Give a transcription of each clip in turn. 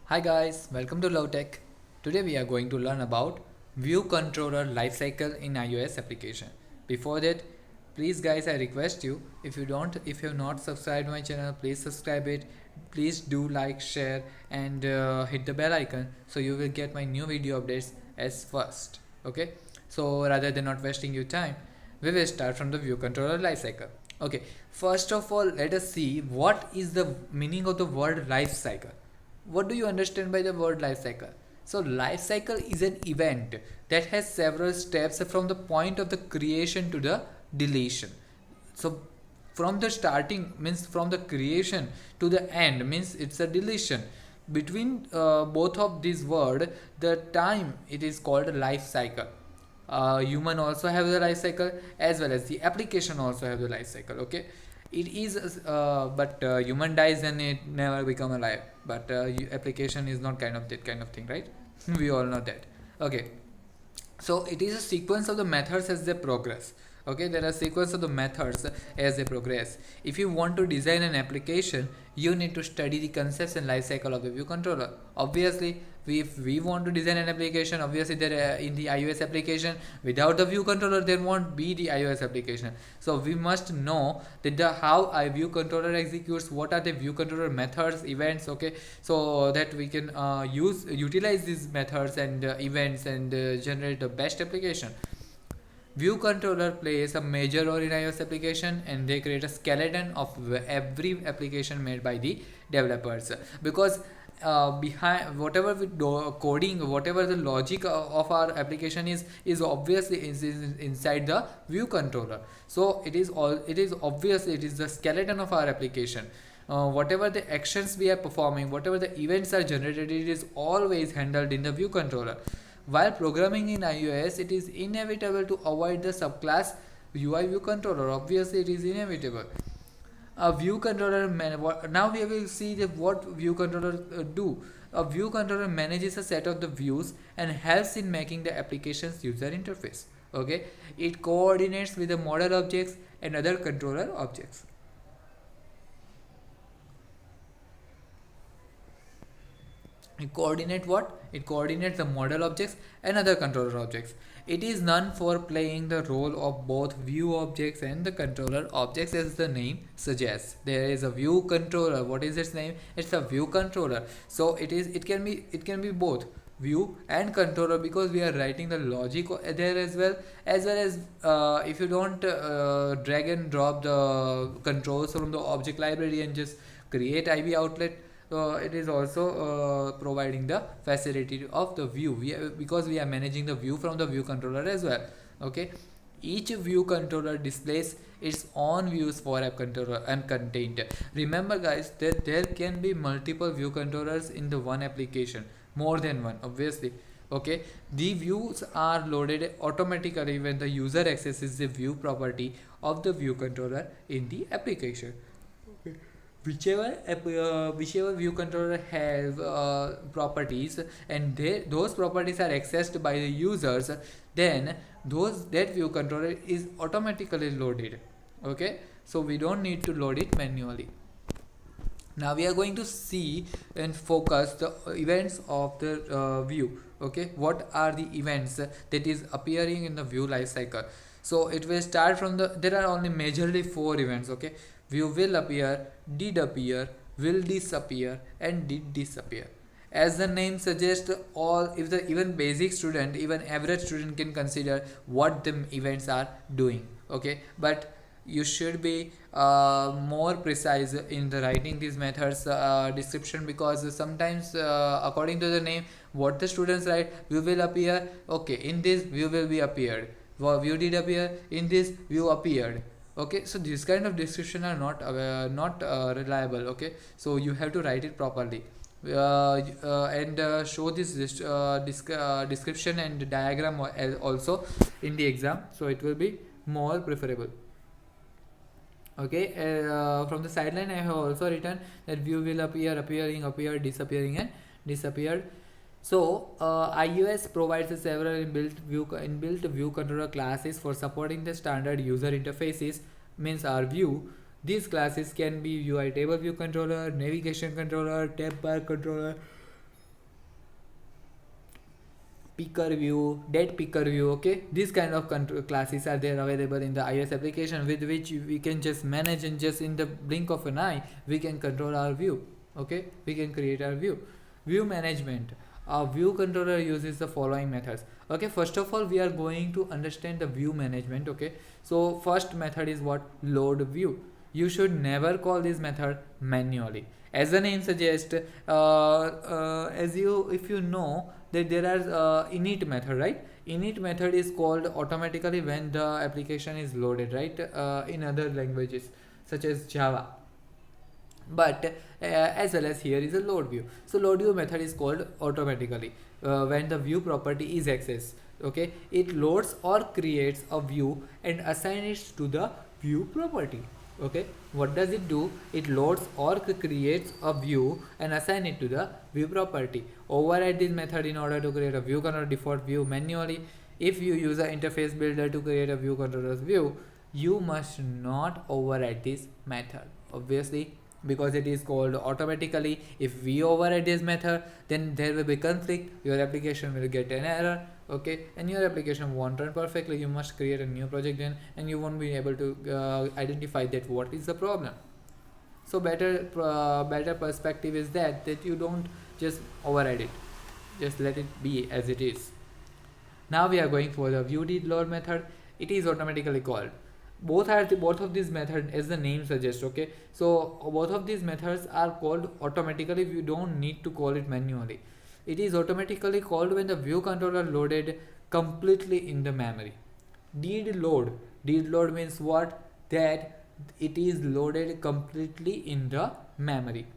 Hi guys, welcome to Lovtech. Today we are going to learn about View Controller Lifecycle in iOS application. Before that, please guys, I request you, if you have not subscribed my channel, please subscribe it. Please do like, share and hit the bell icon so you will get my new video updates as first. Okay, so rather than not wasting your time, we will start from the View Controller Lifecycle. Okay, first of all, let us see what is the meaning of the word lifecycle. What do you understand by the word life cycle? So life cycle is an event that has several steps from the point of the creation to the deletion. So from the starting means from the creation to the end means it's a deletion. Between both of these words, the time it is called life cycle. Human also have the life cycle as well as the application also have the life cycle. Okay, it is but human dies and it never become alive, but application is not kind of that kind of thing, right? We all know that. Okay, so it is a sequence of the methods as they progress. Okay, there are sequence of the methods as they progress. If you want to design an application, you need to study the concepts and life cycle of the view controller. Obviously, if we want to design an application, obviously there in the iOS application, without the view controller there won't be the iOS application. So we must know that the how a view controller executes, what are the view controller methods, events. Okay, so that we can utilize these methods and events and generate the best application. View controller plays a major role in iOS application, and they create a skeleton of every application made by the developers, because behind whatever we do coding, whatever the logic of our application is obviously is inside the view controller. So it is obviously it is the skeleton of our application. Whatever the actions we are performing, whatever the events are generated, it is always handled in the view controller. While programming in iOS, it is inevitable to avoid the subclass UI view controller. Obviously, it is inevitable. A view controller now we will see what view controller do. A view controller manages a set of the views and helps in making the application's user interface. Okay, it coordinates with the model objects and other controller objects. It coordinate what? It coordinates the model objects and other controller objects. It is known for playing the role of both view objects and the controller objects, as the name suggests. There is a view controller. What is its name? It's a view controller. So it can be both view and controller, because we are writing the logic there as well as if you don't drag and drop the controls from the object library and just create IB outlet, it is also providing the facility of the view, because we are managing the view from the view controller as well. Okay, each view controller displays its own views for app controller and content. Remember guys that there can be multiple view controllers in the one application, more than one obviously. Okay, the views are loaded automatically when the user accesses the view property of the view controller in the application. Whichever view controller have properties, and those properties are accessed by the users, then that view controller is automatically loaded. Okay, so we don't need to load it manually. Now we are going to see and focus the events of the view. Okay, what are the events that is appearing in the view lifecycle? So it will start from there are only majorly four events. Okay, view will appear, did appear, will disappear and did disappear. As the name suggests, all if the even basic student, even average student can consider what the events are doing. Okay, but you should be more precise in the writing these methods description, because sometimes according to the name what the students write, view will appear, okay, in this view will be appeared, view did appear, in this view appeared. Okay, so this kind of description are not reliable. Okay, so you have to write it properly and show this description and diagram also in the exam, so it will be more preferable. Okay, from the sideline I have also written that view will appear, appearing, appear, disappearing and disappeared. So iOS provides several inbuilt view controller classes for supporting the standard user interfaces, means our view. These classes can be UI table view controller, navigation controller, tab bar controller, picker view, dead picker view. Okay, these kind of classes are there available in the iOS application, with which we can just manage, and just in the blink of an eye we can control our view. Okay, we can create our view management. A view controller uses the following methods. Okay, first of all we are going to understand the view management. Okay, so first method is what? Load view. You should never call this method manually. As the name suggests, if you know that there are init method, right? Init method is called automatically when the application is loaded, right? In other languages such as Java, but as well as here is a load view. So load view method is called automatically when the view property is accessed. Okay, it loads or creates a view and assigns it to the view property. Okay, what does it do? It loads or creates a view and assign it to the view property. Override this method in order to create a view controller default view manually. If you use an interface builder to create a view controller's view, you must not override this method, obviously, because it is called automatically. If we override this method, then there will be conflict, your application will get an error. Okay, and your application won't run perfectly. You must create a new project then, and you won't be able to identify that what is the problem. So better perspective is that you don't just override it, just let it be as it is. Now we are going for the view did load method. It is automatically called. Both of these methods, as the name suggests. Okay, so both of these methods are called automatically. You don't need to call it manually. It is automatically called when the view controller loaded completely in the memory. Did load means what? That it is loaded completely in the memory.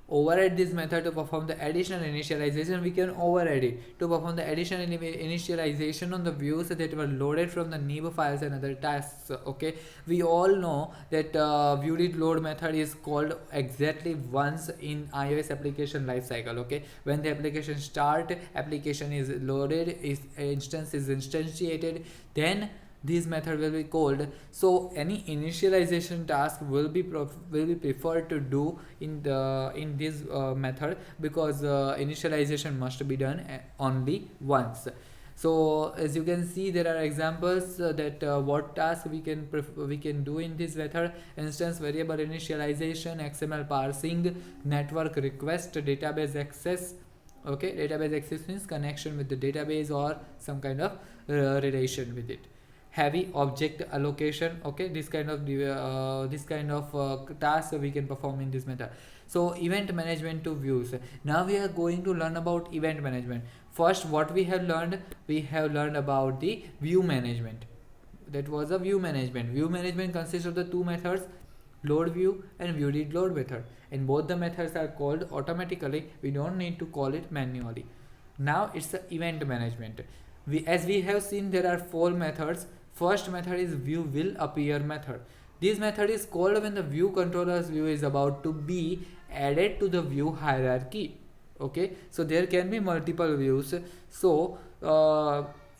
Override this method to perform the additional initialization. We can override it to perform the additional initialization on the views that were loaded from the nib files and other tasks. Okay, we all know that view did load method is called exactly once in iOS application lifecycle. Okay, when the application start, application is loaded, instance is instantiated, then this method will be called. So any initialization task will be preferred to do in this method, because initialization must be done only once. So as you can see, there are examples that what task we can do in this method: instance variable initialization, XML parsing, network request, database access. Okay, database access means connection with the database or some kind of relation with it. Heavy object allocation. Okay, this kind of tasks we can perform in this method. So event management to views. Now we are going to learn about event management. First, what we have learned about the view management. That was a view management. View management consists of the two methods, load view and view did load method, and both the methods are called automatically. We don't need to call it manually. Now it's the event management. As we have seen, there are four methods. First method is view will appear method. This method is called when the view controller's view is about to be added to the view hierarchy. Okay, so there can be multiple views. So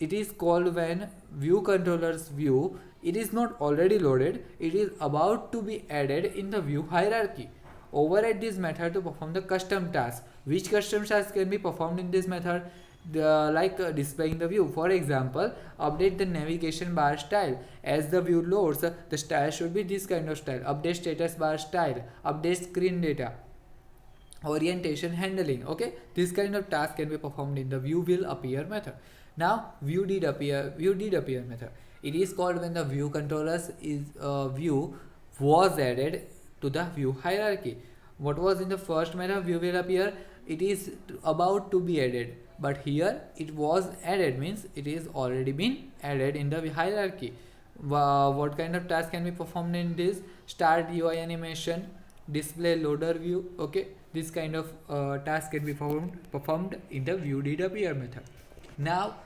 it is called when view controller's view, it is not already loaded, it is about to be added in the view hierarchy. Override this method to perform the custom task. Which custom task can be performed in this method? Displaying the view. For example, update the navigation bar style. As the view loads, the style should be this kind of style. Update status bar style, update screen data, orientation handling. Okay, this kind of task can be performed in the view will appear method. Now view did appear method. It is called when the view controllers view was added to the view hierarchy. What was in the first method, view will appear, it is about to be added, but here it was added means it is already been added in the hierarchy. What kind of task can be performed in this? Start UI animation, display loader view. Okay, this kind of task can be performed in the view did appear method. Now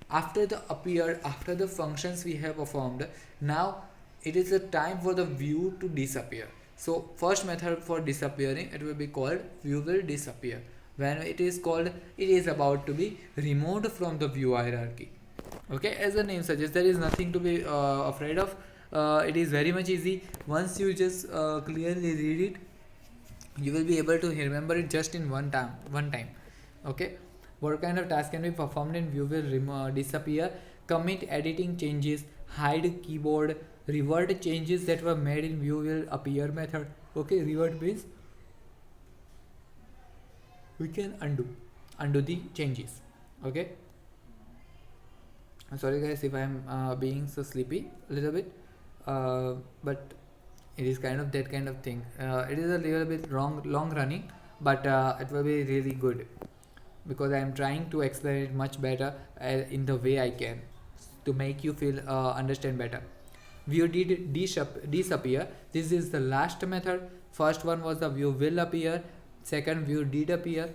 after the functions we have performed, now it is the time for the view to disappear. So first method for disappearing, it will be called view will disappear. When it is called, it is about to be removed from the view hierarchy. Okay, as the name suggests, there is nothing to be afraid of. It is very much easy. Once you just clearly read it, you will be able to remember it just in one time. Okay, What kind of task can be performed in view will disappear? Commit editing changes, hide keyboard, revert changes that were made in view will appear method. Okay, revert means we can undo the changes. Okay, I'm sorry guys if I'm being so sleepy a little bit, but it is kind of that kind of thing. It is a little bit long running, but it will be really good because I am trying to explain it much better in the way I can to make you feel understand better. View did disappear. This is the last method. First one was the view will appear. Second, view did appear.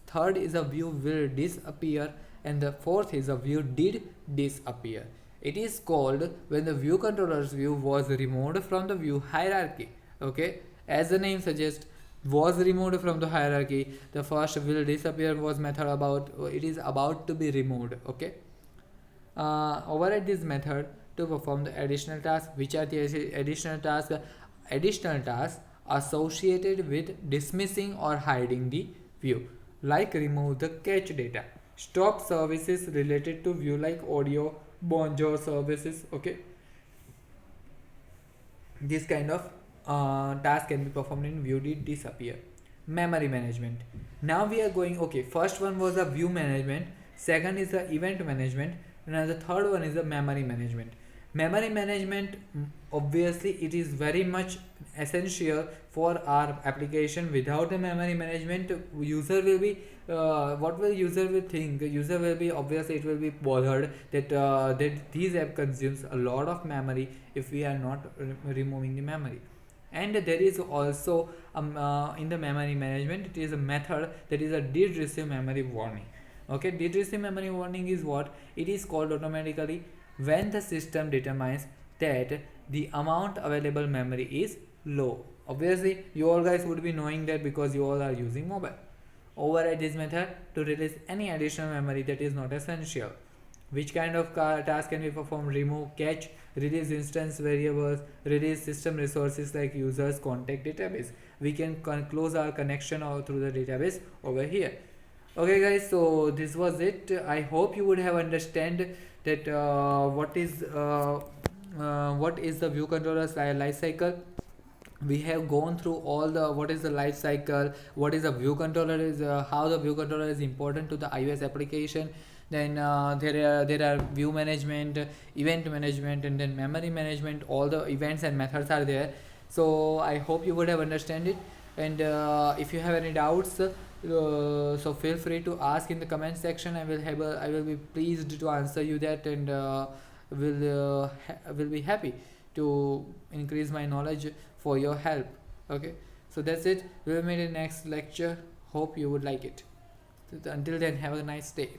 Third is a view will disappear, and the fourth is a view did disappear. It is called when the view controller's view was removed from the view hierarchy. Okay, as the name suggests, was removed from the hierarchy. The first will disappear was method about it is about to be removed. Okay, override this method to perform the additional tasks. Which are the additional tasks? Additional tasks associated with dismissing or hiding the view, like remove the cache data, stop services related to view like audio, bonjour services. Okay, this kind of task can be performed in view did disappear. Memory management. Now we are going, okay, first one was the view management, second is the event management, and the third one is the memory management. Memory management, obviously it is very much essential for our application. Without the memory management, user will be what will user will think? User will be, obviously it will be bothered that that these app consumes a lot of memory if we are not removing the memory. And there is also in the memory management, it is a method that is a did receive memory warning. Okay, did receive memory warning is what it is called automatically when the system determines that the amount available memory is low. Obviously you all guys would be knowing that because you all are using mobile. Override this method to release any additional memory that is not essential. Which kind of task can be performed? Remove cache, release instance variables, release system resources like users contact database. We can close our connection through the database over here. Okay guys, so this was it. I hope you would have understand that what is the view controller's life cycle. We have gone through all the what is the life cycle, what is a view controller is, how the view controller is important to the iOS application. Then there are view management, event management, and then memory management. All the events and methods are there. So I hope you would have understand it. And if you have any doubts, so feel free to ask in the comment section. I will be pleased to answer you that, and will be happy to increase my knowledge for your help. Okay, so that's it. We'll meet in next lecture. Hope you would like it. Until then, have a nice day.